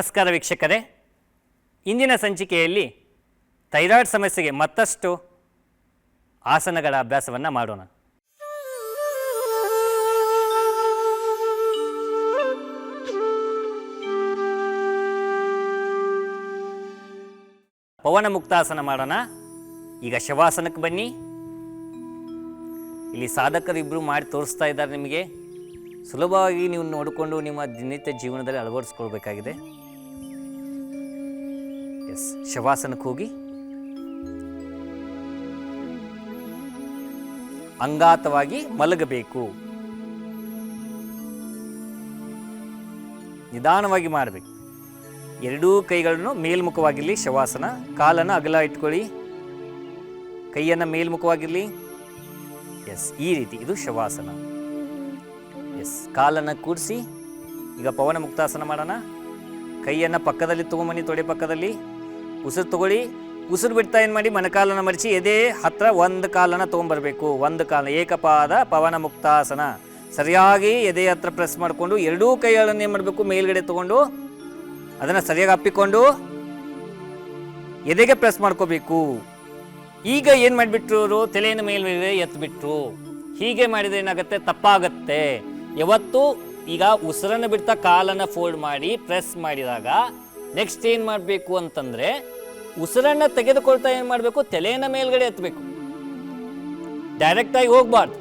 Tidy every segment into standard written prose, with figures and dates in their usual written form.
ನಮಸ್ಕಾರ ವೀಕ್ಷಕರೇ, ಇಂದಿನ ಸಂಚಿಕೆಯಲ್ಲಿ ಥೈರಾಯ್ಡ್ ಸಮಸ್ಯೆಗೆ ಮತ್ತಷ್ಟು ಆಸನಗಳ ಅಭ್ಯಾಸವನ್ನು ಮಾಡೋಣ. ಪವನ ಮುಕ್ತಾಸನ ಮಾಡೋಣ. ಈಗ ಶವಾಸನಕ್ಕೆ ಬನ್ನಿ. ಇಲ್ಲಿ ಸಾಧಕರಿಬ್ಬರು ಮಾಡಿ ತೋರಿಸ್ತಾ ಇದ್ದಾರೆ. ನಿಮಗೆ ಸುಲಭವಾಗಿ ನೀವು ನೋಡಿಕೊಂಡು ನಿಮ್ಮ ದಿನನಿತ್ಯ ಜೀವನದಲ್ಲಿ ಅಳವಡಿಸ್ಕೊಳ್ಬೇಕಾಗಿದೆ. ಶವಾಸನಕ್ಕೆ ಹೋಗಿ ಅಂಗಾತವಾಗಿ ಮಲಗಬೇಕು. ನಿಧಾನವಾಗಿ ಮಾಡಬೇಕು. ಎರಡೂ ಕೈಗಳನ್ನು ಮೇಲ್ಮುಖವಾಗಿರಲಿ. ಶವಾಸನ. ಕಾಲನ್ನು ಅಗಲ ಇಟ್ಕೊಳ್ಳಿ, ಕೈಯನ್ನು ಮೇಲ್ಮುಖವಾಗಿರಲಿ. ಈ ರೀತಿ ಇದು ಶವಾಸನ. ಕಾಲನ್ನು ಕೂಡಿಸಿ ಈಗ ಪವನ ಮುಕ್ತಾಸನ ಮಾಡೋಣ. ಕೈಯನ್ನು ಪಕ್ಕದಲ್ಲಿ ತೊಗೊಂಬನ್ನಿ, ತೊಡೆ ಪಕ್ಕದಲ್ಲಿ. ಉಸಿರು ತಗೊಳ್ಳಿ. ಉಸಿರು ಬಿಡ್ತಾ ಏನು ಮಾಡಿ, ಮೊಣಕಾಲನ್ನು ಮಡಿಸಿ ಎದೆ ಹತ್ರ ಒಂದು ಕಾಲನ್ನು ತೊಗೊಂಬರ್ಬೇಕು. ಒಂದು ಕಾಲ ಏಕಪಾದ ಪವನ ಮುಕ್ತಾಸನ. ಸರಿಯಾಗಿ ಎದೆ ಹತ್ರ ಪ್ರೆಸ್ ಮಾಡಿಕೊಂಡು ಎರಡೂ ಕೈಗಳನ್ನು ಏನು ಮಾಡಬೇಕು, ಮೇಲ್ಗಡೆ ತೊಗೊಂಡು ಅದನ್ನು ಸರಿಯಾಗಿ ಅಪ್ಪಿಕೊಂಡು ಎದೆಗೆ ಪ್ರೆಸ್ ಮಾಡ್ಕೋಬೇಕು. ಈಗ ಏನು ಮಾಡಿಬಿಟ್ರು, ತಲೆಯನ್ನು ಮೇಲ್ಮೇಲೆ ಎತ್ತಿಬಿಟ್ರು. ಹೀಗೆ ಮಾಡಿದರೆ ಏನಾಗುತ್ತೆ, ತಪ್ಪಾಗತ್ತೆ. ಯಾವತ್ತು ಈಗ ಉಸಿರನ್ನು ಬಿಡ್ತಾ ಕಾಲನ್ನು ಫೋಲ್ಡ್ ಮಾಡಿ ಪ್ರೆಸ್ ಮಾಡಿದಾಗ ನೆಕ್ಸ್ಟ್ ಏನು ಮಾಡಬೇಕು ಅಂತಂದರೆ, ಉಸಿರನ್ನು ತೆಗೆದುಕೊಳ್ತಾ ಏನು ಮಾಡಬೇಕು, ತಲೆಯನ್ನು ಮೇಲ್ಗಡೆ ಎತ್ತಬೇಕು. ಡೈರೆಕ್ಟಾಗಿ ಹೋಗ್ಬಾರ್ದು.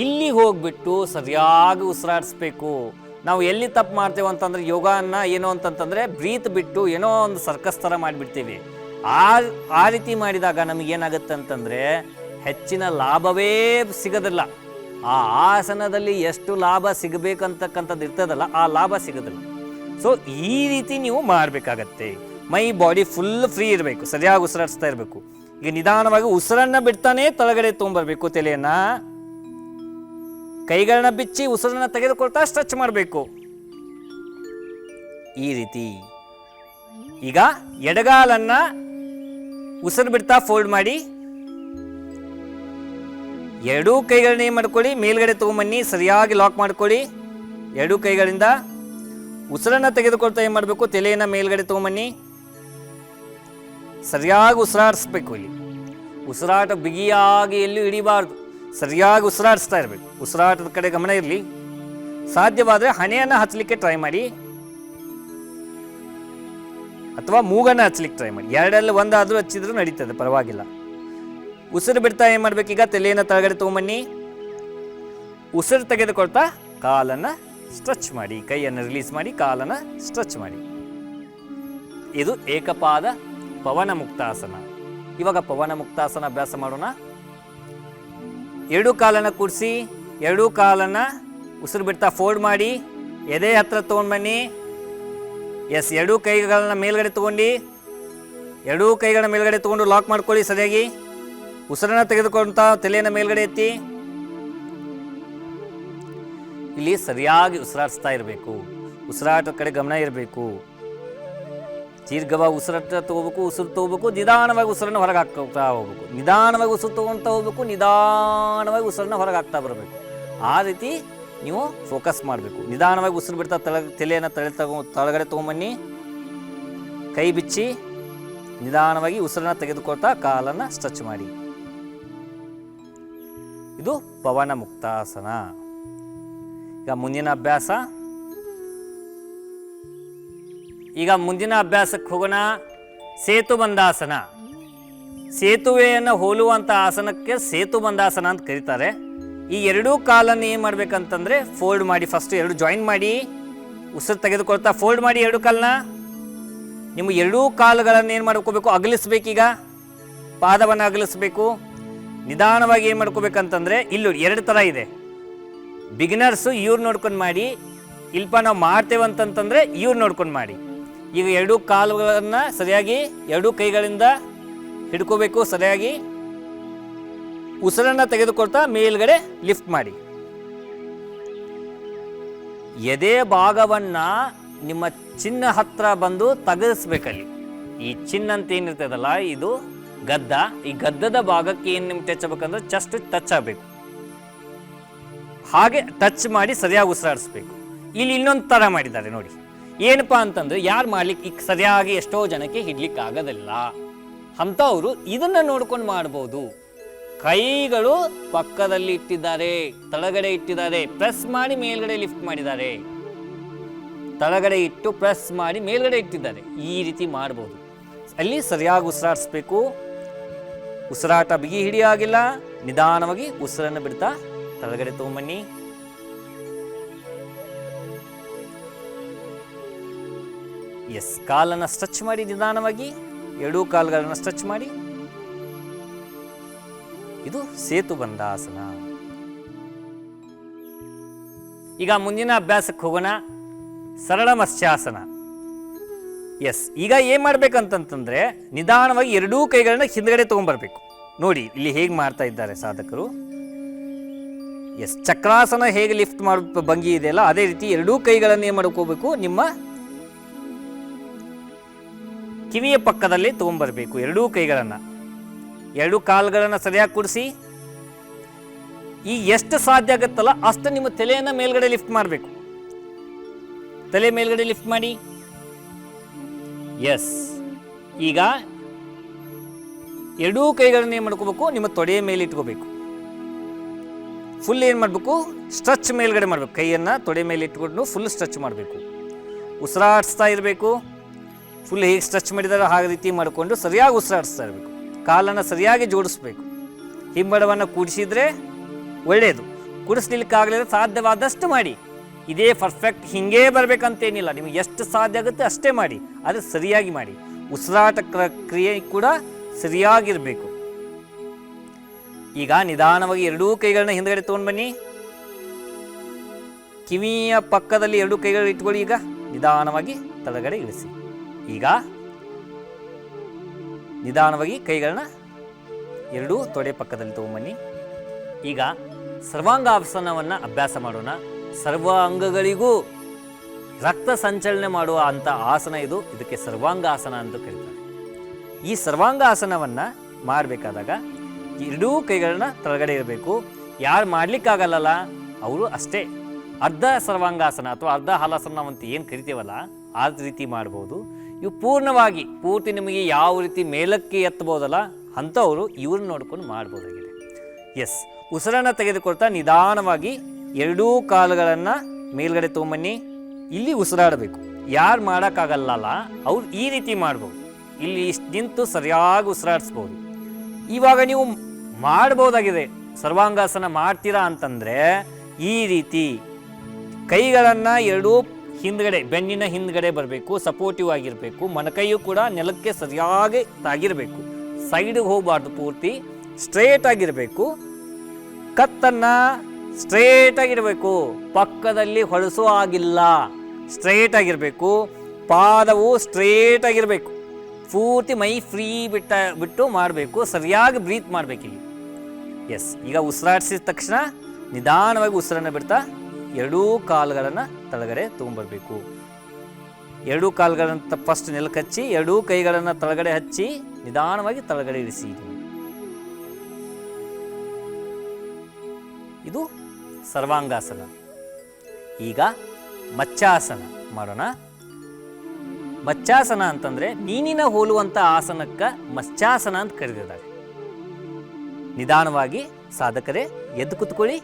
ಇಲ್ಲಿ ಹೋಗ್ಬಿಟ್ಟು ಸರಿಯಾಗಿ ಉಸಿರಾಡಿಸ್ಬೇಕು. ನಾವು ಎಲ್ಲಿ ತಪ್ಪು ಮಾಡ್ತೇವೆ ಅಂತಂದರೆ, ಯೋಗನ ಏನು ಅಂತಂತಂದರೆ ಬ್ರೀತ್ ಬಿಟ್ಟು ಏನೋ ಒಂದು ಸರ್ಕಸ್ ಥರ ಮಾಡಿಬಿಡ್ತೀವಿ. ಆ ರೀತಿ ಮಾಡಿದಾಗ ನಮಗೇನಾಗುತ್ತೆ ಅಂತಂದರೆ ಹೆಚ್ಚಿನ ಲಾಭವೇ ಸಿಗೋದಿಲ್ಲ. ಆ ಆಸನದಲ್ಲಿ ಎಷ್ಟು ಲಾಭ ಸಿಗಬೇಕಂತಕ್ಕಂಥದ್ದು ಇರ್ತದಲ್ಲ, ಆ ಲಾಭ ಸಿಗೋದಿಲ್ಲ. ಸೊ ಈ ರೀತಿ ನೀವು ಮಾಡಬೇಕಾಗತ್ತೆ. ಮೈ ಬಾಡಿ ಫುಲ್ ಫ್ರೀ ಇರಬೇಕು, ಸರಿಯಾಗಿ ಉಸಿರಾಡಿಸ್ತಾ ಇರಬೇಕು. ಈಗ ನಿಧಾನವಾಗಿ ಉಸಿರನ್ನು ಬಿಡ್ತಾನೆ ತಳಗಡೆ ತೊಗೊಂಬರ್ಬೇಕು. ತಲೆಯನ್ನು, ಕೈಗಳನ್ನ ಬಿಚ್ಚಿ ಉಸಿರನ್ನು ತೆಗೆದುಕೊಳ್ತಾ ಸ್ಟ್ರೆಚ್ ಮಾಡಬೇಕು. ಈ ರೀತಿ. ಈಗ ಎಡಗಾಲನ್ನು ಉಸಿರು ಬಿಡ್ತಾ ಫೋಲ್ಡ್ ಮಾಡಿ ಎರಡೂ ಕೈಗಳನ್ನ ಏನು ಮಾಡ್ಕೊಳ್ಳಿ, ಮೇಲ್ಗಡೆ ತೊಗೊಂಬನ್ನಿ. ಸರಿಯಾಗಿ ಲಾಕ್ ಮಾಡ್ಕೊಳ್ಳಿ ಎರಡೂ ಕೈಗಳಿಂದ. ಉಸಿರನ್ನು ತೆಗೆದುಕೊಳ್ತಾ ಏನು ಮಾಡಬೇಕು, ತಲೆಯನ್ನು ಮೇಲ್ಗಡೆ ತೊಗೊಂಬನ್ನಿ. ಸರಿಯಾಗಿ ಉಸಿರಾಡಿಸ್ಬೇಕು. ಇಲ್ಲಿ ಉಸಿರಾಟ ಬಿಗಿಯಾಗಿ ಎಲ್ಲೂ ಹಿಡಿಬಾರ್ದು, ಸರಿಯಾಗಿ ಉಸಿರಾಡಿಸ್ತಾ ಇರಬೇಕು. ಉಸಿರಾಟದ ಕಡೆ ಗಮನ ಇರಲಿ. ಸಾಧ್ಯವಾದರೆ ಹಣೆಯನ್ನು ಹಚ್ಚಲಿಕ್ಕೆ ಟ್ರೈ ಮಾಡಿ, ಅಥವಾ ಮೂಗನ್ನು ಹಚ್ಚಲಿಕ್ಕೆ ಟ್ರೈ ಮಾಡಿ. ಎರಡಲ್ಲಿ ಒಂದಾದರೂ ಹಚ್ಚಿದ್ರೂ ನಡೀತದೆ, ಪರವಾಗಿಲ್ಲ. ಉಸಿರು ಬಿಡ್ತಾ ಏನು ಮಾಡಬೇಕೀಗ, ತಲೆಯನ್ನು ತಳಗಡೆ ತೊಗೊಂಬನ್ನಿ. ಉಸಿರು ತೆಗೆದುಕೊಳ್ತಾ ಕಾಲನ್ನು ಸ್ಟ್ರೆಚ್ ಮಾಡಿ, ಕೈಯನ್ನು ರಿಲೀಸ್ ಮಾಡಿ, ಕಾಲನ್ನು ಸ್ಟ್ರೆಚ್ ಮಾಡಿ. ಇದು ಏಕಪಾದ ಪವನ ಮುಕ್ತಾಸನ. ಇವಾಗ ಪವನ ಮುಕ್ತಾಸನ ಅಭ್ಯಾಸ ಮಾಡೋಣ. ಎರಡೂ ಕಾಲನ್ನು ಕೂಡಿಸಿ, ಎರಡೂ ಕಾಲನ್ನು ಉಸಿರು ಬಿಡ್ತಾ ಫೋಲ್ಡ್ ಮಾಡಿ ಎದೆ ಹತ್ರ ತೊಗೊಂಡ್ಬನ್ನಿ. ಎರಡೂ ಕೈಗಳನ್ನ ಮೇಲ್ಗಡೆ ತೊಗೊಂಡು, ಎರಡೂ ಕೈಗಳನ್ನ ಮೇಲ್ಗಡೆ ತೊಗೊಂಡು ಲಾಕ್ ಮಾಡ್ಕೊಳ್ಳಿ ಸರಿಯಾಗಿ. ಉಸಿರನ್ನು ತೆಗೆದುಕೊಂತ ತಲೆಯನ್ನು ಮೇಲ್ಗಡೆ ಎತ್ತಿ. ಇಲ್ಲಿ ಸರಿಯಾಗಿ ಉಸಿರಾಡಿಸ್ತಾ ಇರಬೇಕು. ಉಸಿರಾಟದ ಕಡೆ ಗಮನ ಇರಬೇಕು. ದೀರ್ಘವಾಗಿ ಉಸಿರಾಟ ತಗೋಬೇಕು, ಉಸಿರು ತಗೋಬೇಕು. ನಿಧಾನವಾಗಿ ಉಸಿರನ್ನು ಹೊರಗೆ ಹಾಕ್ತಾ ಹೋಗ್ಬೇಕು. ನಿಧಾನವಾಗಿ ಉಸಿರು ತಗೊಂತ ಹೋಗ್ಬೇಕು, ನಿಧಾನವಾಗಿ ಉಸಿರನ್ನು ಹೊರಗೆ ಹಾಕ್ತಾ ಬರಬೇಕು. ಆ ರೀತಿ ನೀವು ಫೋಕಸ್ ಮಾಡಬೇಕು. ನಿಧಾನವಾಗಿ ಉಸಿರು ಬಿಡ್ತಾ ತಲೆಯನ್ನು ತಳಗಡೆ ತೊಗೊಂಬನ್ನಿ. ಕೈ ಬಿಚ್ಚಿ ನಿಧಾನವಾಗಿ ಉಸಿರನ್ನು ತೆಗೆದುಕೊಳ್ತಾ ಕಾಲನ್ನು ಸ್ಟ್ರೆಚ್ ಮಾಡಿ. ಇದು ಪವನ ಮುಕ್ತಾಸನ. ಈಗ ಮುಂದಿನ ಅಭ್ಯಾಸ. ಈಗ ಮುಂದಿನ ಅಭ್ಯಾಸಕ್ಕೆ ಹೋಗೋಣ. ಸೇತುಬಂಧಾಸನ. ಸೇತುವೆಯನ್ನು ಹೋಲುವಂಥ ಆಸನಕ್ಕೆ ಸೇತುಬಂಧಾಸನ ಅಂತ ಕರೀತಾರೆ. ಈ ಎರಡೂ ಕಾಲನ್ನು ಏನು ಮಾಡಬೇಕಂತಂದರೆ ಫೋಲ್ಡ್ ಮಾಡಿ, ಫಸ್ಟ್ ಎರಡು ಜಾಯಿನ್ ಮಾಡಿ, ಉಸಿರು ತೆಗೆದುಕೊಳ್ತಾ ಫೋಲ್ಡ್ ಮಾಡಿ ಎರಡು ಕಾಲನ್ನ. ನಿಮ್ಮ ಎರಡೂ ಕಾಲುಗಳನ್ನು ಏನು ಮಾಡ್ಕೋಬೇಕು, ಅಗಲಿಸ್ಬೇಕೀಗ. ಪಾದವನ್ನು ಅಗಲಿಸ್ಬೇಕು. ನಿಧಾನವಾಗಿ ಏನು ಮಾಡ್ಕೋಬೇಕಂತಂದರೆ, ಇಲ್ಲೂ ಎರಡು ಥರ ಇದೆ. ಬಿಗಿನರ್ಸು ಇವ್ರು ನೋಡ್ಕೊಂಡು ಮಾಡಿ, ಇಲ್ಪ ನಾವು ಮಾಡ್ತೇವೆ ಅಂತಂತಂದರೆ ಇವ್ರು ನೋಡ್ಕೊಂಡು ಮಾಡಿ. ಈಗ ಎರಡೂ ಕಾಲುಗಳನ್ನು ಸರಿಯಾಗಿ ಎರಡೂ ಕೈಗಳಿಂದ ಹಿಡ್ಕೋಬೇಕು. ಸರಿಯಾಗಿ ಉಸಿರನ್ನು ತೆಗೆದುಕೊಳ್ತಾ ಮೇಲ್ಗಡೆ ಲಿಫ್ಟ್ ಮಾಡಿ. ಎದೆ ಭಾಗವನ್ನು ನಿಮ್ಮ ಚಿನ್ನ ಹತ್ರ ಬಂದು ತಗಲಿಸ್ಬೇಕಲ್ಲಿ. ಈ ಚಿನ್ನ ಅಂತ ಏನಿರ್ತದಲ್ಲ, ಇದು ಗದ್ದ. ಈ ಗದ್ದದ ಭಾಗಕ್ಕೆ ಏನು ನಿಮ್ಗೆ ಟಚ್ ಆಗ್ಬೇಕಂದ್ರೆ ಜಸ್ಟ್ ಟಚ್ ಆಗಬೇಕು. ಹಾಗೆ ಟಚ್ ಮಾಡಿ ಸರಿಯಾಗಿ ಉಸಿರಾಡಿಸ್ಬೇಕು. ಇಲ್ಲಿ ಇನ್ನೊಂದು ಥರ ಮಾಡಿದ್ದಾರೆ ನೋಡಿ. ಏನಪ್ಪಾ ಅಂತಂದ್ರೆ ಯಾರು ಮಾಡ್ಲಿಕ್ಕೆ ಈಗ ಸರಿಯಾಗಿ ಎಷ್ಟೋ ಜನಕ್ಕೆ ಹಿಡ್ಲಿಕ್ಕೆ ಆಗೋದಿಲ್ಲ ಅಂಥವ್ರು ಇದನ್ನ ನೋಡ್ಕೊಂಡು ಮಾಡ್ಬೋದು. ಕೈಗಳು ಪಕ್ಕದಲ್ಲಿ ಇಟ್ಟಿದ್ದಾರೆ, ತಳಗಡೆ ಇಟ್ಟಿದ್ದಾರೆ, ಪ್ರೆಸ್ ಮಾಡಿ ಮೇಲ್ಗಡೆ ಲಿಫ್ಟ್ ಮಾಡಿದ್ದಾರೆ, ತಳಗಡೆ ಇಟ್ಟು ಪ್ರೆಸ್ ಮಾಡಿ ಮೇಲ್ಗಡೆ ಇಟ್ಟಿದ್ದಾರೆ. ಈ ರೀತಿ ಮಾಡ್ಬೋದು. ಅಲ್ಲಿ ಸರಿಯಾಗಿ ಉಸಿರಾಡಿಸ್ಬೇಕು. ಉಸಿರಾಟ ಬಿಗಿ ಹಿಡಿಯಾಗಿಲ್ಲ, ನಿಧಾನವಾಗಿ ಉಸಿರನ್ನು ಬಿಡ್ತಾ ತಳಗಡೆ ತಗೊಂಬನ್ನಿ. ಎಸ್, ಕಾಲನ್ನು ಸ್ಟ್ರೆಚ್ ಮಾಡಿ ನಿಧಾನವಾಗಿ, ಎರಡೂ ಕಾಲುಗಳನ್ನು ಸ್ಟ್ರೆಚ್ ಮಾಡಿ. ಇದು ಸೇತುಬಂಧಾಸನ. ಈಗ ಮುಂದಿನ ಅಭ್ಯಾಸಕ್ಕೆ ಹೋಗೋಣ. ಸರಳ ಮತ್ಸ್ಯಾಸನ. ಎಸ್, ಈಗ ಏನು ಮಾಡ್ಬೇಕಂತಂತಂದ್ರೆ ನಿಧಾನವಾಗಿ ಎರಡೂ ಕೈಗಳನ್ನ ಹಿಂದ್ಗಡೆ ತಗೊಂಡ್ಬರ್ಬೇಕು. ನೋಡಿ ಇಲ್ಲಿ ಹೇಗೆ ಮಾಡ್ತಾ ಇದ್ದಾರೆ ಸಾಧಕರು. ಎಸ್, ಚಕ್ರಾಸನ ಹೇಗೆ ಲಿಫ್ಟ್ ಮಾಡೋ ಭಂಗಿ ಇದೆಯಲ್ಲ ಅದೇ ರೀತಿ ಎರಡೂ ಕೈಗಳನ್ನು ಏನು ಮಾಡ್ಕೋಬೇಕು, ನಿಮ್ಮ ಕಿವಿಯ ಪಕ್ಕದಲ್ಲಿ ತಗೊಂಡ್ಬರ್ಬೇಕು. ಎರಡೂ ಕೈಗಳನ್ನು, ಎರಡೂ ಕಾಲುಗಳನ್ನು ಸರಿಯಾಗಿ ಕೂಡಿಸಿ. ಈ ಎಷ್ಟು ಸಾಧ್ಯ ಆಗುತ್ತಲ್ಲ ಅಷ್ಟು ನಿಮ್ಮ ತಲೆಯನ್ನು ಮೇಲ್ಗಡೆ ಲಿಫ್ಟ್ ಮಾಡಬೇಕು. ತಲೆ ಮೇಲ್ಗಡೆ ಲಿಫ್ಟ್ ಮಾಡಿ. ಎಸ್, ಈಗ ಎರಡೂ ಕೈಗಳನ್ನು ಏನು ಮಾಡ್ಕೋಬೇಕು, ನಿಮ್ಮ ತೊಡೆಯ ಮೇಲೆ ಇಟ್ಕೋಬೇಕು. ಫುಲ್ ಏನು ಮಾಡಬೇಕು, ಸ್ಟ್ರೆಚ್ ಮೇಲ್ಗಡೆ ಮಾಡಬೇಕು. ಕೈಯನ್ನು ತೊಡೆ ಮೇಲೆ ಇಟ್ಕೊಂಡು ಫುಲ್ ಸ್ಟ್ರೆಚ್ ಮಾಡಬೇಕು. ಉಸಿರಾಡಿಸ್ತಾ ಇರಬೇಕು. ಫುಲ್ ಹೇಗೆ ಸ್ಟ್ರೆಚ್ ಮಾಡಿದಾರೋ ಹಾಗೆ ರೀತಿ ಮಾಡಿಕೊಂಡು ಸರಿಯಾಗಿ ಉಸಿರಾಡಿಸ್ತಾ ಇರಬೇಕು. ಕಾಲನ್ನು ಸರಿಯಾಗಿ ಜೋಡಿಸ್ಬೇಕು. ಹಿಂಬಡವನ್ನು ಕೂಡಿಸಿದ್ರೆ ಒಳ್ಳೆಯದು. ಕೂಡಿಸ್ಲಿಕ್ಕಾಗಲಿಲ್ಲ ಸಾಧ್ಯವಾದಷ್ಟು ಮಾಡಿ. ಇದೇ ಪರ್ಫೆಕ್ಟ್ ಹಿಂಗೇ ಬರಬೇಕಂತೇನಿಲ್ಲ, ನಿಮಗೆ ಎಷ್ಟು ಸಾಧ್ಯ ಆಗುತ್ತೆ ಅಷ್ಟೇ ಮಾಡಿ, ಆದರೆ ಸರಿಯಾಗಿ ಮಾಡಿ. ಉಸಿರಾಟ ಕ್ರಿಯೆ ಕೂಡ ಸರಿಯಾಗಿರಬೇಕು. ಈಗ ನಿಧಾನವಾಗಿ ಎರಡೂ ಕೈಗಳನ್ನ ಹಿಂದ್ಗಡೆ ತೊಗೊಂಡು ಬನ್ನಿ. ಕಿವಿಯ ಪಕ್ಕದಲ್ಲಿ ಎರಡೂ ಕೈಗಳು ಇಟ್ಕೊಳ್ಳಿ. ಈಗ ನಿಧಾನವಾಗಿ ತಳಗಡೆ ಇಳಿಸಿ. ಈಗ ನಿಧಾನವಾಗಿ ಕೈಗಳನ್ನ ಎರಡೂ ತೊಡೆ ಪಕ್ಕದಲ್ಲಿ ತಗೊಂಬನ್ನಿ. ಈಗ ಸರ್ವಾಂಗಾಸನವನ್ನು ಅಭ್ಯಾಸ ಮಾಡೋಣ. ಸರ್ವ ಅಂಗಗಳಿಗೂ ರಕ್ತ ಸಂಚಲನೆ ಮಾಡುವ ಅಂಥ ಆಸನ ಇದು. ಇದಕ್ಕೆ ಸರ್ವಾಂಗಾಸನ ಅಂತ ಕರೀತಾರೆ. ಈ ಸರ್ವಾಂಗಾಸನವನ್ನು ಮಾಡಬೇಕಾದಾಗ ಎರಡೂ ಕೈಗಳನ್ನ ತಳಗಡೆ ಇರಬೇಕು. ಯಾರು ಮಾಡಲಿಕ್ಕಾಗಲ್ಲ ಅವರು ಅಷ್ಟೇ ಅರ್ಧ ಸರ್ವಾಂಗಾಸನ ಅಥವಾ ಅರ್ಧ ಹಾಲಾಸನ ಅಂತ ಏನು ಕರಿತೀವಲ್ಲ ಆ ರೀತಿ ಮಾಡ್ಬೋದು. ಇವು ಪೂರ್ತಿ ನಿಮಗೆ ಯಾವ ರೀತಿ ಮೇಲಕ್ಕೆ ಎತ್ತಬಹುದಲ್ಲ ಅಂಥವರು ಇವ್ರನ್ನ ನೋಡ್ಕೊಂಡು ಮಾಡ್ಬೋದಾಗಿದೆ. ಎಸ್, ಉಸಿರನ್ನು ತೆಗೆದುಕೊಳ್ತಾ ನಿಧಾನವಾಗಿ ಎರಡೂ ಕಾಲುಗಳನ್ನು ಮೇಲ್ಗಡೆ ತೊಗೊಂಬನ್ನಿ. ಇಲ್ಲಿ ಉಸಿರಾಡಬೇಕು. ಯಾರು ಮಾಡೋಕ್ಕಾಗಲ್ಲ ಅವ್ರು ಈ ರೀತಿ ಮಾಡ್ಬೋದು. ಇಲ್ಲಿ ಇಷ್ಟು ನಿಂತು ಸರಿಯಾಗಿ ಉಸಿರಾಡಿಸ್ಬೋದು. ಇವಾಗ ನೀವು ಮಾಡ್ಬೋದಾಗಿದೆ. ಸರ್ವಾಂಗಾಸನ ಮಾಡ್ತೀರಾ ಅಂತಂದರೆ ಈ ರೀತಿ ಕೈಗಳನ್ನು ಎರಡೂ ಹಿಂದ್ಗಡೆ, ಬೆನ್ನಿನ ಹಿಂದ್ಗಡೆ ಬರಬೇಕು, ಸಪೋರ್ಟಿವ್ ಆಗಿರಬೇಕು. ಮೊಣಕೈಯು ಕೂಡ ನೆಲಕ್ಕೆ ಸರಿಯಾಗಿ ತಾಗಿರಬೇಕು. ಸೈಡಿಗೆ ಹೋಗಬಾರ್ದು, ಪೂರ್ತಿ ಸ್ಟ್ರೇಟ್ ಆಗಿರಬೇಕು. ಕತ್ತನ್ನು ಸ್ಟ್ರೇಟ್ ಆಗಿರಬೇಕು. ಪಕ್ಕದಲ್ಲಿ ಹೊಳಸೋ ಆಗಿಲ್ಲ, ಸ್ಟ್ರೇಟ್ ಆಗಿರಬೇಕು. ಪಾದವು ಸ್ಟ್ರೇಟ್ ಆಗಿರಬೇಕು. ಪೂರ್ತಿ ಮೈ ಫ್ರೀ ಬಿಟ್ಟು ಮಾಡಬೇಕು. ಸರಿಯಾಗಿ ಬ್ರೀತ್ ಮಾಡಬೇಕಿಲ್ಲಿ. ಎಸ್, ಈಗ ಉಸಿರಾಡಿಸಿದ ತಕ್ಷಣ ನಿಧಾನವಾಗಿ ಉಸಿರನ್ನು ಬಿಡ್ತಾ ಎರಡೂ ಕಾಲುಗಳನ್ನು ತಳಗಡೆ ತೊಗೊಂಬರ್ಬೇಕು. ಎರಡೂ ಕಾಲುಗಳನ್ನು ಫಸ್ಟ್ ನೆಲಕ್ಕೆ ಹಚ್ಚಿ, ಎರಡೂ ಕೈಗಳನ್ನು ತಳಗಡೆ ಹಚ್ಚಿ ನಿಧಾನವಾಗಿ ತಳಗಡೆ ಇರಿಸಿ. ಇದು ಸರ್ವಾಂಗಾಸನ. ಈಗ ಮತ್ಸ್ಯಾಸನ ಮಾಡೋಣ. ಮತ್ಸ್ಯಾಸನ ಅಂತಂದ್ರೆ ಮೀನಿನ ಹೋಲುವಂಥ ಆಸನಕ್ಕೆ ಮತ್ಸ್ಯಾಸನ ಅಂತ ಕರೆದಿದ್ದಾರೆ. ನಿಧಾನವಾಗಿ ಸಾಧಕರೇ ಎದ್ದು ಕೂತ್ಕೊಳ್ಳಿ.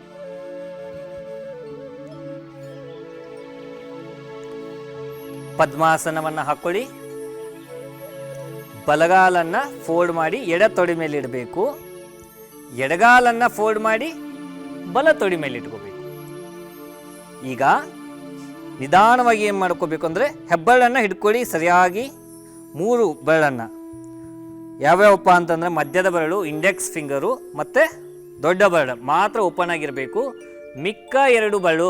ಪದ್ಮಾಸನವನ್ನು ಹಾಕೊಳ್ಳಿ. ಬಲಗಾಲನ್ನು ಫೋಲ್ಡ್ ಮಾಡಿ ಎಡ ತೊಡೆ ಮೇಲೆ ಇಡಬೇಕು. ಎಡಗಾಲನ್ನು ಫೋಲ್ಡ್ ಮಾಡಿ ಬಲ ತೊಡೆ ಮೇಲೆ ಇಟ್ಕೋಬೇಕು. ಈಗ ನಿಧಾನವಾಗಿ ಏನು ಮಾಡ್ಕೋಬೇಕು ಅಂದರೆ ಹೆಬ್ಬೆರಳನ್ನು ಹಿಡ್ಕೊಳ್ಳಿ ಸರಿಯಾಗಿ. 3 ಬೆರಳನ್ನು ಯಾವ್ಯಾವಪ್ಪ ಅಂತಂದರೆ ಮಧ್ಯದ ಬೆರಳು, ಇಂಡೆಕ್ಸ್ ಫಿಂಗರು ಮತ್ತು ದೊಡ್ಡ ಬೆರಳು ಮಾತ್ರ ಓಪನ್ ಆಗಿರಬೇಕು. ಮಿಕ್ಕ 2 ಬೆರಳು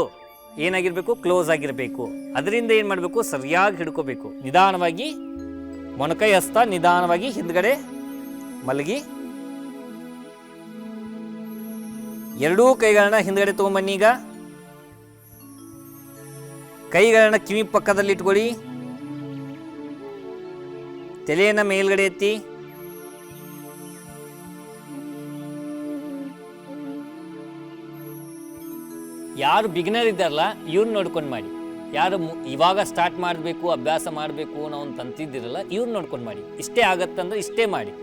ಏನಾಗಿರಬೇಕು, ಕ್ಲೋಸ್ ಆಗಿರಬೇಕು. ಅದರಿಂದ ಏನು ಮಾಡಬೇಕು, ಸರಿಯಾಗಿ ಹಿಡ್ಕೋಬೇಕು. ನಿಧಾನವಾಗಿ ಮೊಣಕೈ ಹಸ್ತ ನಿಧಾನವಾಗಿ ಹಿಂದ್ಗಡೆ ಮಲಗಿ ಎರಡೂ ಕೈಗಳನ್ನ ಹಿಂದ್ಗಡೆ ತೊಗೊಂಬನ್ನಿ. ಈಗ ಕೈಗಳನ್ನ ಕಿವಿ ಪಕ್ಕದಲ್ಲಿ ಇಟ್ಕೊಳ್ಳಿ. ತಲೆಯನ್ನು ಮೇಲ್ಗಡೆ ಎತ್ತಿ. ಯಾರು ಬಿಗಿನರ್ ಇದ್ದಾರಲ್ಲ ಇವ್ರನ್ನ ನೋಡ್ಕೊಂಡು ಮಾಡಿ. ಯಾರು ಇವಾಗ ಸ್ಟಾರ್ಟ್ ಮಾಡಬೇಕು ಅಭ್ಯಾಸ ಮಾಡಬೇಕು ನಾವು ಒಂದು ತಂತಿದ್ದಿರಲ್ಲ, ಇವ್ರು ನೋಡ್ಕೊಂಡು ಮಾಡಿ. ಇಷ್ಟೇ ಆಗತ್ತಂದ್ರೆ ಇಷ್ಟೇ ಮಾಡಿ.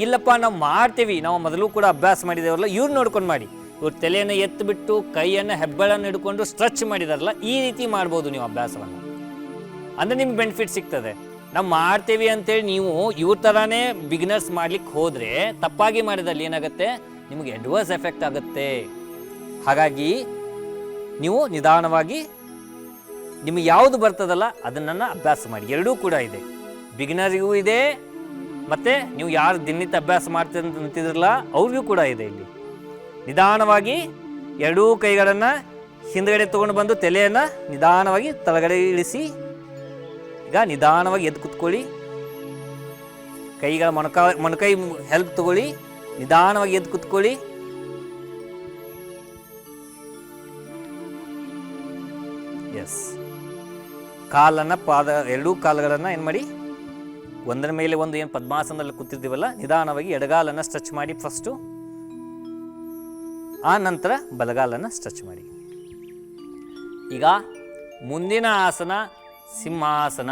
ಇಲ್ಲಪ್ಪ ನಾವು ಮಾಡ್ತೀವಿ, ನಾವು ಮೊದಲು ಕೂಡ ಅಭ್ಯಾಸ ಮಾಡಿದೇವಲ್ಲ, ಇವ್ರು ನೋಡ್ಕೊಂಡು ಮಾಡಿ. ಇವ್ರು ತಲೆಯನ್ನು ಎತ್ತಿಬಿಟ್ಟು ಕೈಯನ್ನು ಹೆಬ್ಬೆಳನ್ನು ಹಿಡ್ಕೊಂಡು ಸ್ಟ್ರೆಚ್ ಮಾಡಿದಾರಲ್ಲ, ಈ ರೀತಿ ಮಾಡ್ಬೋದು ನೀವು ಅಭ್ಯಾಸವನ್ನು. ಅಂದರೆ ನಿಮ್ಗೆ ಬೆನಿಫಿಟ್ ಸಿಗ್ತದೆ. ನಾವು ಮಾಡ್ತೀವಿ ಅಂತೇಳಿ ನೀವು ಇವ್ರ ಥರನೇ ಬಿಗಿನರ್ಸ್ ಮಾಡ್ಲಿಕ್ಕೆ ಹೋದರೆ ತಪ್ಪಾಗಿ ಮಾಡಿದಲ್ಲಿ ಏನಾಗುತ್ತೆ, ನಿಮಗೆ ಅಡ್ವರ್ಸ್ ಎಫೆಕ್ಟ್ ಆಗುತ್ತೆ. ಹಾಗಾಗಿ ನೀವು ನಿಧಾನವಾಗಿ ನಿಮಗೆ ಯಾವುದು ಬರ್ತದಲ್ಲ ಅದನ್ನು ಅಭ್ಯಾಸ ಮಾಡಿ. ಎರಡೂ ಕೂಡ ಇದೆ, ಬಿಗಿನರಿಗೂ ಇದೆ, ಮತ್ತು ನೀವು ಯಾರು ದಿನನಿತ್ಯ ಅಭ್ಯಾಸ ಮಾಡ್ತಿದ್ರಲ್ಲ ಅವ್ರಿಗೂ ಕೂಡ ಇದೆ. ಇಲ್ಲಿ ನಿಧಾನವಾಗಿ ಎರಡೂ ಕೈಗಳನ್ನು ಹಿಂದ್ಗಡೆ ತೊಗೊಂಡು ಬಂದು ತಲೆಯನ್ನು ನಿಧಾನವಾಗಿ ತಳಗಡೆ ಇಳಿಸಿ. ಈಗ ನಿಧಾನವಾಗಿ ಎದ್ದು ಕೂತ್ಕೊಳ್ಳಿ. ಕೈಗಳ ಮೊಣಕೈ ಹೆಲ್ಪ್ ತಗೊಳ್ಳಿ. ನಿಧಾನವಾಗಿ ಎದ್ದು ಕೂತ್ಕೊಳ್ಳಿ. ಎಸ್, ಕಾಲನ್ನು ಎರಡೂ ಕಾಲುಗಳನ್ನು ಏನು ಮಾಡಿ, ಒಂದರ ಮೇಲೆ ಒಂದು ಏನು ಪದ್ಮಾಸನದಲ್ಲಿ ಕೂತಿರ್ತೀವಲ್ಲ, ನಿಧಾನವಾಗಿ ಎಡಗಾಲನ್ನು ಸ್ಟ್ರೆಚ್ ಮಾಡಿ ಫಸ್ಟು, ಆ ನಂತರ ಬಲಗಾಲನ್ನು ಸ್ಟ್ರೆಚ್ ಮಾಡಿ. ಈಗ ಮುಂದಿನ ಆಸನ ಸಿಂಹಾಸನ.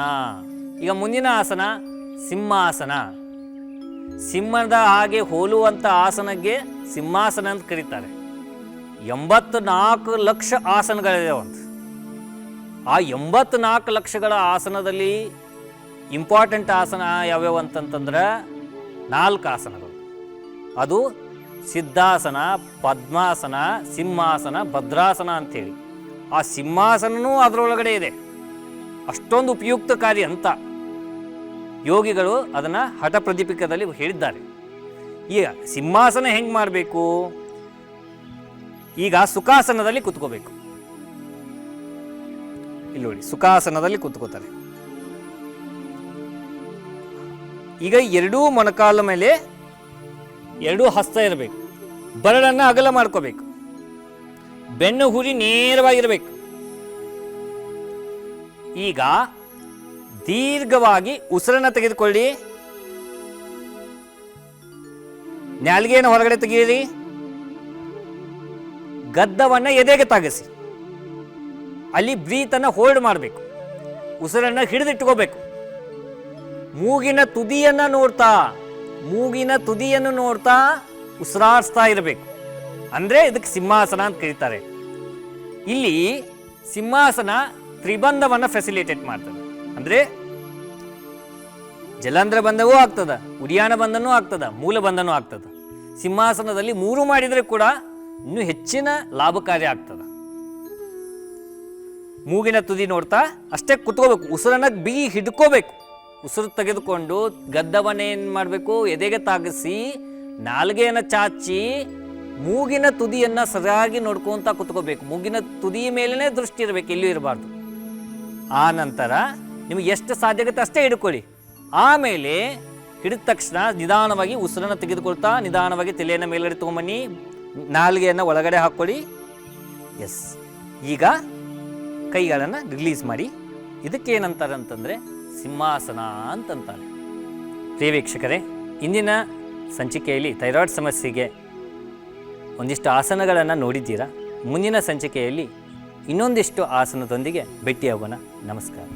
ಈಗ ಮುಂದಿನ ಆಸನ ಸಿಂಹಾಸನ. ಸಿಂಹದ ಹಾಗೆ ಹೋಲುವಂಥ ಆಸನಕ್ಕೆ ಸಿಂಹಾಸನ ಅಂತ ಕರೀತಾರೆ. 84 ಲಕ್ಷ ಆಸನಗಳಿದೆ ಒಂದು. ಆ 84 ಲಕ್ಷಗಳ ಆಸನದಲ್ಲಿ ಇಂಪಾರ್ಟೆಂಟ್ ಆಸನ ಯಾವ್ಯಾವ ಅಂತಂತಂದ್ರೆ 4 ಆಸನಗಳು. ಅದು ಸಿದ್ಧಾಸನ, ಪದ್ಮಾಸನ, ಸಿಂಹಾಸನ, ಭದ್ರಾಸನ ಅಂಥೇಳಿ. ಆ ಸಿಂಹಾಸನವೂ ಅದರೊಳಗಡೆ ಇದೆ. ಅಷ್ಟೊಂದು ಉಪಯುಕ್ತಕಾರಿ ಅಂತ ಯೋಗಿಗಳು ಅದನ್ನು ಹಠ ಪ್ರದೀಪಿಕದಲ್ಲಿ ಹೇಳಿದ್ದಾರೆ. ಈಗ ಸಿಂಹಾಸನ ಹೆಂಗೆ ಮಾಡಬೇಕು? ಈಗ ಸುಖಾಸನದಲ್ಲಿ ಕೂತ್ಕೋಬೇಕು. ಇಲ್ಲಿ ನೋಡಿ, ಸುಖಾಸನದಲ್ಲಿ ಕೂತ್ಕೋತಾರೆ. ಈಗ ಎರಡೂ ಮೊಣಕಾಲ ಮೇಲೆ ಎರಡೂ ಹಸ್ತ ಇರಬೇಕು. ಬರಡನ್ನು ಅಗಲ ಮಾಡ್ಕೋಬೇಕು. ಬೆನ್ನು ಹುರಿ ನೇರವಾಗಿರಬೇಕು. ಈಗ ದೀರ್ಘವಾಗಿ ಉಸಿರನ್ನು ತೆಗೆದುಕೊಳ್ಳಿ. ನಾಲಿಗೆಯನ್ನು ಹೊರಗಡೆ ತೆಗೆಯಿರಿ. ಗದ್ದವನ್ನು ಎದೆಗೆ ತಾಗಿಸಿ. ಅಲ್ಲಿ ಬ್ರೀತನ್ನು ಹೋಲ್ಡ್ ಮಾಡಬೇಕು. ಉಸಿರನ್ನು ಹಿಡಿದಿಟ್ಕೋಬೇಕು. ಮೂಗಿನ ತುದಿಯನ್ನು ನೋಡ್ತಾ ಉಸಿರಾಡಿಸ್ತಾ ಇರಬೇಕು. ಅಂದರೆ ಇದಕ್ಕೆ ಸಿಂಹಾಸನ ಅಂತ ಕರೀತಾರೆ. ಇಲ್ಲಿ ಸಿಂಹಾಸನ ತ್ರಿಬಂಧವನ್ನು ಫೆಸಿಲಿಟೇಟ್ ಮಾಡ್ತದೆ. ಅಂದರೆ ಜಲಾಂಧ್ರ ಬಂಧವೂ ಆಗ್ತದೆ, ಉಡಿಯಾನ ಬಂಧನೂ ಆಗ್ತದೆ, ಮೂಲ ಬಂಧನೂ ಆಗ್ತದೆ. ಸಿಂಹಾಸನದಲ್ಲಿ 3 ಮಾಡಿದರೆ ಕೂಡ ಇನ್ನೂ ಹೆಚ್ಚಿನ ಲಾಭಕಾರಿ ಆಗ್ತದೆ. ಮೂಗಿನ ತುದಿ ನೋಡ್ತಾ ಅಷ್ಟೇ ಕುತ್ಕೋಬೇಕು. ಉಸಿರನ್ನು ಬಿಗಿ ಹಿಡ್ಕೋಬೇಕು. ಉಸಿರು ತೆಗೆದುಕೊಂಡು ಗದ್ದವನ್ನ ಏನು ಮಾಡಬೇಕು, ಎದೆಗೆ ತಾಗಿಸಿ ನಾಲಿಗೆಯನ್ನು ಚಾಚಿ ಮೂಗಿನ ತುದಿಯನ್ನು ಸರಿಯಾಗಿ ನೋಡ್ಕೊತ ಕುತ್ಕೋಬೇಕು. ಮೂಗಿನ ತುದಿ ಮೇಲೇ ದೃಷ್ಟಿ ಇರಬೇಕು, ಎಲ್ಲೂ ಇರಬಾರ್ದು. ಆ ನಂತರ ನಿಮಗೆ ಎಷ್ಟು ಸಾಧ್ಯತೆ ಅಷ್ಟೇ ಹಿಡ್ಕೊಳ್ಳಿ. ಆಮೇಲೆ ಹಿಡಿದ ತಕ್ಷಣ ನಿಧಾನವಾಗಿ ಉಸಿರನ್ನು ತೆಗೆದುಕೊಳ್ತಾ ನಿಧಾನವಾಗಿ ತಲೆಯನ್ನು ಮೇಲ್ಗಡೆ ತೊಗೊಂಬನ್ನಿ. ನಾಲಿಗೆಯನ್ನು ಒಳಗಡೆ ಹಾಕ್ಕೊಳ್ಳಿ. ಎಸ್, ಈಗ ಕೈಗಳನ್ನು ರಿಲೀಸ್ ಮಾಡಿ. ಇದಕ್ಕೇನಂತಾರೆ ಅಂತಂದರೆ ಸಿಂಹಾಸನ ಅಂತಂತಾರೆ. ಪ್ರಿಯ ವೀಕ್ಷಕರೇ, ಇಂದಿನ ಸಂಚಿಕೆಯಲ್ಲಿ ಥೈರಾಯ್ಡ್ ಸಮಸ್ಯೆಗೆ ಒಂದಿಷ್ಟು ಆಸನಗಳನ್ನು ನೋಡಿದ್ದೀರಾ. ಮುಂದಿನ ಸಂಚಿಕೆಯಲ್ಲಿ ಇನ್ನೊಂದಿಷ್ಟು ಆಸನದೊಂದಿಗೆ ಭೇಟಿಯಾಗೋಣ. ನಮಸ್ಕಾರ.